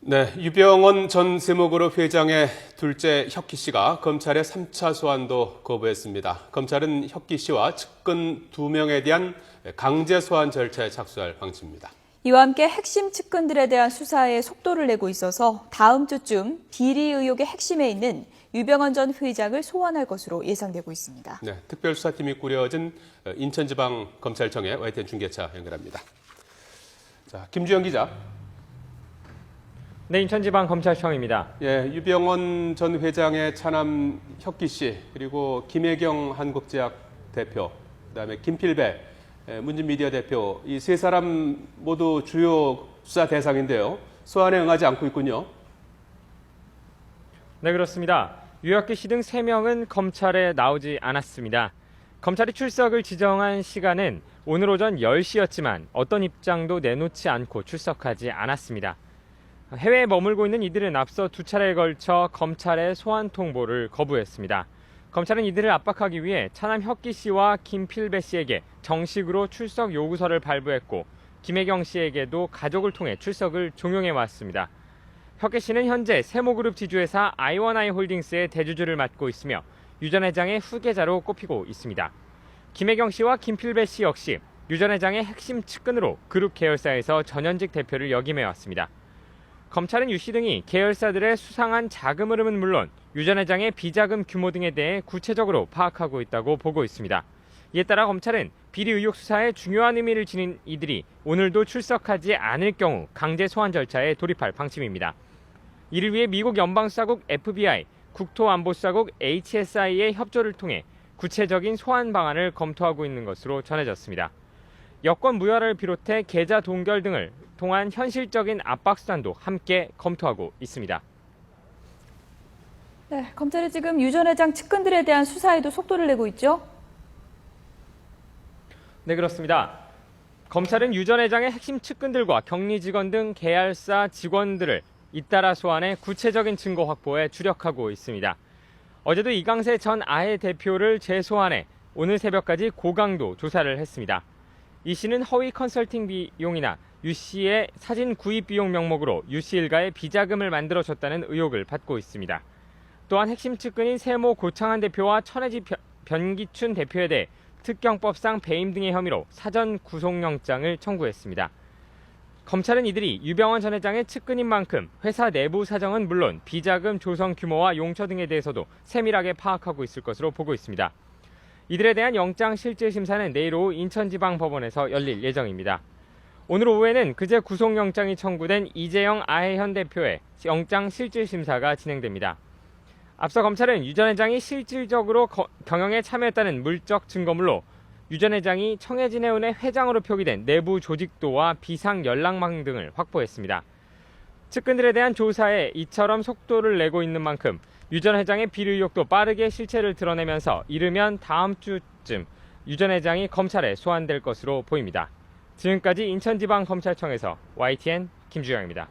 네, 유병언 전 세무그룹 회장의 둘째 혁기 씨가 검찰의 3차 소환도 거부했습니다. 검찰은 혁기 씨와 측근 2명에 대한 강제 소환 절차에 착수할 방침입니다. 이와 함께 핵심 측근들에 대한 수사에 속도를 내고 있어서 다음 주쯤 비리 의혹의 핵심에 있는 유병언 전 회장을 소환할 것으로 예상되고 있습니다. 네, 특별수사팀이 꾸려진 인천지방검찰청의 YTN 중계차 연결합니다. 자, 김주영 기자. 네, 인천지방검찰청입니다. 예, 유병언 전 회장의 차남 혁기 씨, 그리고 김혜경 한국제약 대표, 그다음에 김필배 문진미디어 대표, 이 세 사람 모두 주요 수사 대상인데요. 소환에 응하지 않고 있군요. 네, 그렇습니다. 유혁기 씨 등 3명은 검찰에 나오지 않았습니다. 검찰이 출석을 지정한 시간은 오늘 오전 10시였지만 어떤 입장도 내놓지 않고 출석하지 않았습니다. 해외에 머물고 있는 이들은 앞서 2차례에 걸쳐 검찰의 소환 통보를 거부했습니다. 검찰은 이들을 압박하기 위해 차남 혁기 씨와 김필배 씨에게 정식으로 출석 요구서를 발부했고 김혜경 씨에게도 가족을 통해 출석을 종용해 왔습니다. 혁기 씨는 현재 세모그룹 지주회사 I1I 홀딩스의 대주주를 맡고 있으며 유 전 회장의 후계자로 꼽히고 있습니다. 김혜경 씨와 김필배 씨 역시 유 전 회장의 핵심 측근으로 그룹 계열사에서 전현직 대표를 역임해 왔습니다. 검찰은 유 씨 등이 계열사들의 수상한 자금 흐름은 물론 유 전 회장의 비자금 규모 등에 대해 구체적으로 파악하고 있다고 보고 있습니다. 이에 따라 검찰은 비리 의혹 수사에 중요한 의미를 지닌 이들이 오늘도 출석하지 않을 경우 강제 소환 절차에 돌입할 방침입니다. 이를 위해 미국 연방수사국 FBI, 국토안보수사국 HSI의 협조를 통해 구체적인 소환 방안을 검토하고 있는 것으로 전해졌습니다. 여권 무혈화를 비롯해 계좌 동결 등을 통한 현실적인 압박 수단도 함께 검토하고 있습니다. 네, 검찰이 지금 유 전 회장 측근들에 대한 수사에도 속도를 내고 있죠? 네, 그렇습니다. 검찰은 유 전 회장의 핵심 측근들과 격리 직원 등 계열사 직원들을 잇따라 소환해 구체적인 증거 확보에 주력하고 있습니다. 어제도 이강세 전 아해 대표를 재소환해 오늘 새벽까지 고강도 조사를 했습니다. 이 씨는 허위 컨설팅 비용이나 유 씨의 사진 구입 비용 명목으로 유 씨 일가에 비자금을 만들어줬다는 의혹을 받고 있습니다. 또한 핵심 측근인 세모 고창한 대표와 천혜지 변기춘 대표에 대해 특경법상 배임 등의 혐의로 사전 구속영장을 청구했습니다. 검찰은 이들이 유병언 전 회장의 측근인 만큼 회사 내부 사정은 물론 비자금 조성 규모와 용처 등에 대해서도 세밀하게 파악하고 있을 것으로 보고 있습니다. 이들에 대한 영장 실질 심사는 내일 오후 인천지방법원에서 열릴 예정입니다. 오늘 오후에는 그제 구속영장이 청구된 이재영 아해현 대표의 영장 실질 심사가 진행됩니다. 앞서 검찰은 유 전 회장이 실질적으로 경영에 참여했다는 물적 증거물로 유 전 회장이 청해진해운의 회장으로 표기된 내부 조직도와 비상 연락망 등을 확보했습니다. 측근들에 대한 조사에 이처럼 속도를 내고 있는 만큼 유 전 회장의 비리 의혹도 빠르게 실체를 드러내면서 이르면 다음 주쯤 유 전 회장이 검찰에 소환될 것으로 보입니다. 지금까지 인천지방검찰청에서 YTN 김주영입니다.